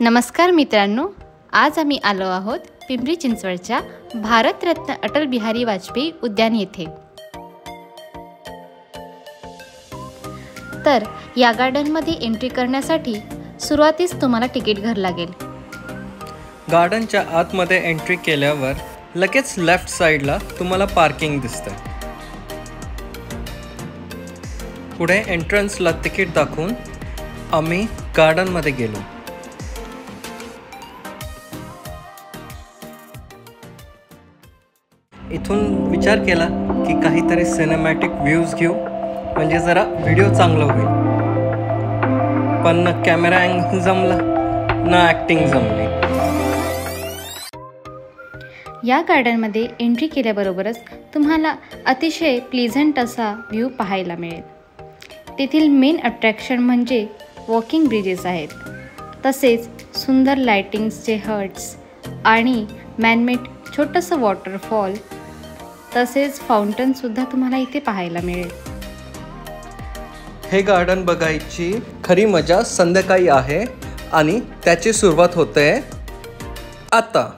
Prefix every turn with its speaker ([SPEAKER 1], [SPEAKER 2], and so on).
[SPEAKER 1] नमस्कार मित्रांनो, आज आम्ही आलो आहोत पिंपरी चिंचवडच्या भारतरत्न अटल बिहारी वाजपेयी उद्यान येथे। तर या गार्डनमध्ये एंट्री करण्यासाठी सुरुवातीस तुम्हाला तिकीट घ्यावं लागेल।
[SPEAKER 2] गार्डनच्या आतमध्ये एंट्री केल्यावर लगेच लेफ्ट साइडला तुम्हाला पार्किंग दिसतं। पुढे एंट्रन्सला तिकीट दाखवून आम्ही गार्डनमध्ये गेलो। इथून विचार केला की काहीतरी सिनेमॅटिक व्ह्यूज घेऊ, म्हणजे जरा व्हिडिओ चांगला होईल। पण ना कॅमेरा अँगल जमला ना ॲक्टिंग जमली।
[SPEAKER 1] या गार्डनमध्ये एंट्री केल्याबरोबरच तुम्हाला अतिशय प्लीझंट असा व्ह्यू पाहायला मिळेल। तेथील मेन अट्रॅक्शन म्हणजे वॉकिंग ब्रिजेस आहेत, तसेच सुंदर लाइटिंग्सचे हट्स आणि मॅनमेड छोटंसं वॉटरफॉल तसेच फाउंटनसुद्धा तुम्हाला इथे पाहायला मिळेल।
[SPEAKER 2] हे गार्डन बघायची खरी मजा संध्याकाळी आहे आणि त्याची सुरुवात होते आता।